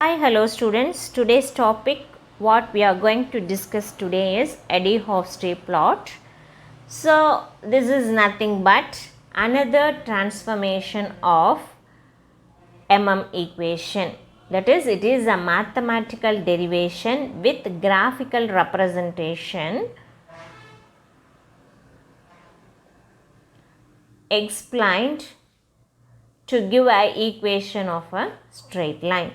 Hello students. Today's topic what we are going to discuss today is Eddie-Hofstee plot. So this is nothing but another transformation of equation. That is, it is a mathematical derivation with graphical representation explained to give an equation of a straight line.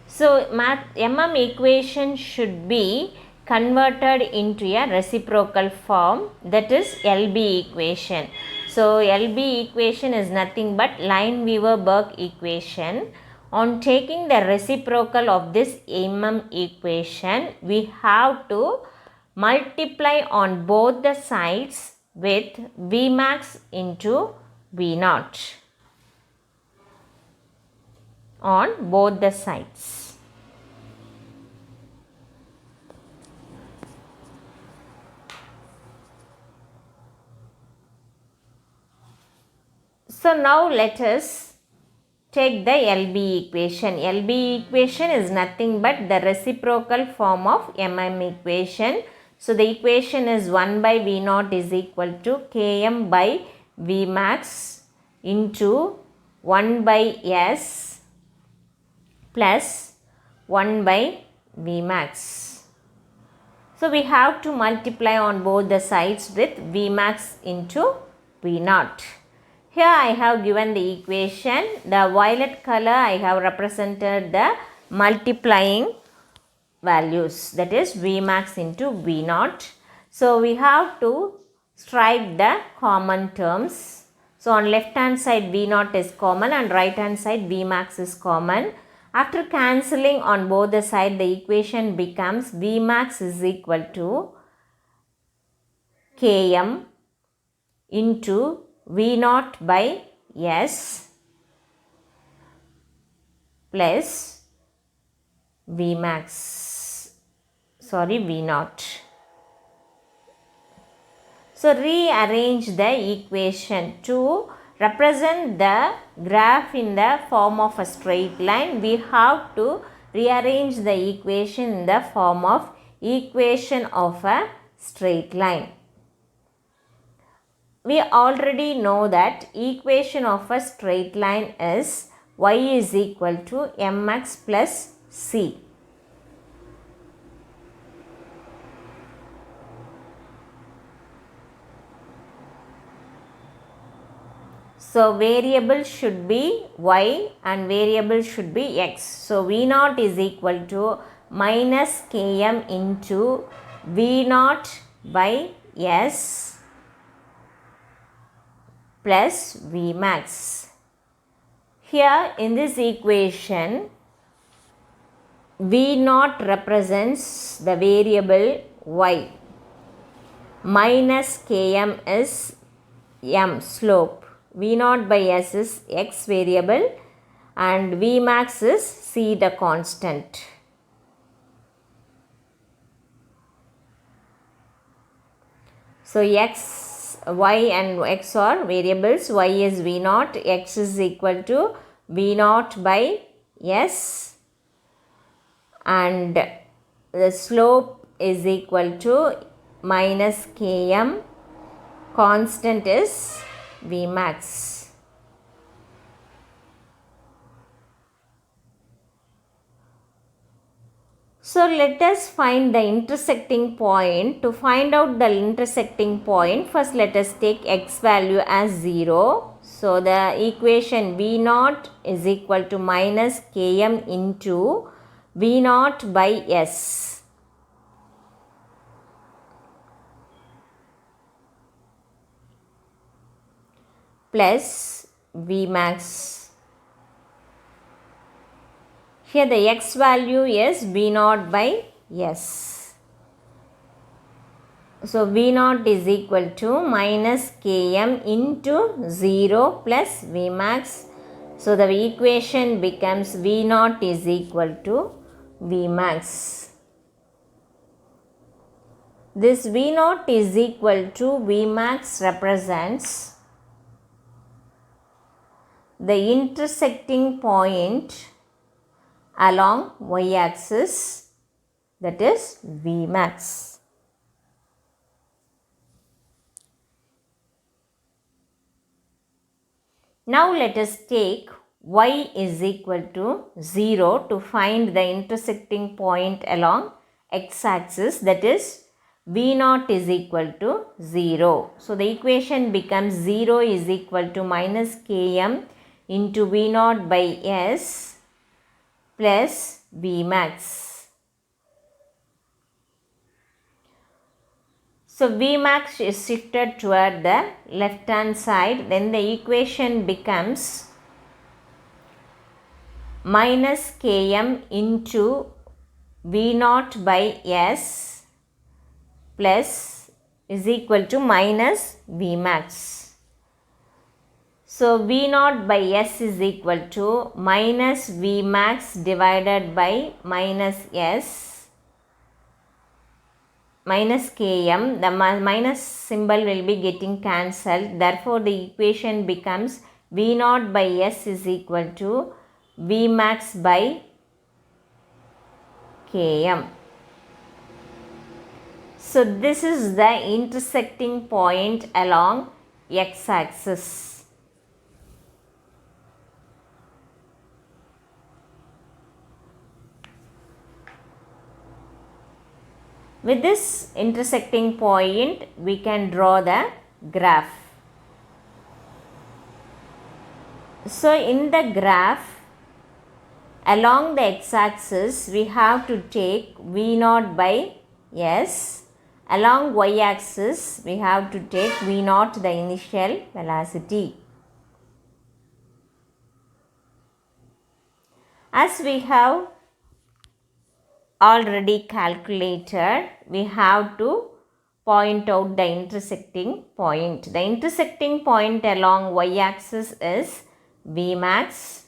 So equation should be converted into a reciprocal form, that is LB equation. So LB equation is nothing but Lineweaver-Burk equation. On taking the reciprocal of this equation, we have to multiply on both the sides with Vmax into V0 on both the sides. So now let us take the LB equation. LB equation is nothing but the reciprocal form of equation. So the equation is 1 by V0 is equal to Km by Vmax into 1 by S plus 1 by Vmax. So we have to multiply on both the sides with Vmax into V0. Here I have given the equation. The violet color I have represented the multiplying values, that is Vmax into V0. So we have to strike the common terms. So on left hand side V0 is common and right hand side Vmax is common. After cancelling on both the sides, the equation becomes Vmax is equal to Km into V0 by S plus V0. So rearrange the equation to represent the graph in the form of a straight line. We have to rearrange the equation in the form of equation of a straight line. We already know that equation of a straight line is y is equal to mx plus c. So variable should be y and variable should be x. So V0 is equal to minus Km into V0 by S plus Vmax. Here in this equation, V0 represents the variable y. Minus Km is m, slope. V0 by S is x variable and Vmax is c, the constant. So x, y and x are variables. Y is V0, x is equal to V0 by S and the slope is equal to minus Km, constant is Vmax. So let us find the intersecting point. To find out the intersecting point, first let us take x value as 0. So the equation V0 is equal to minus Km into V0 by S. Plus Vmax. Here the x value is V0 by S. So V0 is equal to minus Km into 0 plus Vmax So the equation becomes V naught is equal to V max. This V naught is equal to V max represents the intersecting point along y axis, that is V max. Now let us take y is equal to 0 to find the intersecting point along x axis, that is V naught is equal to 0. So the equation becomes 0 is equal to minus Km into V naught by S plus V max. So V max is shifted toward the left hand side, then the equation becomes minus Km into V naught by S plus is equal to minus V max. So V naught by S is equal to minus V max divided by minus S minus Km. The minus symbol will be getting cancelled. Therefore the equation becomes V naught by S is equal to V max by Km. So this is the intersecting point along x axis. With this intersecting point, we can draw the graph. So in the graph, along the x-axis, we have to take V naught by S. Along y-axis, we have to take V naught, the initial velocity. As we have already calculated, we have to point out the intersecting point. The intersecting point along y-axis is V max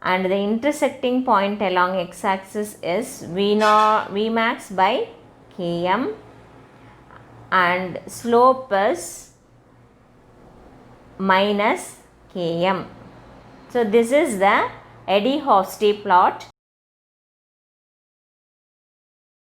and the intersecting point along x-axis is V max by Km and slope is minus Km. So this is the Eddie-Hofstee plot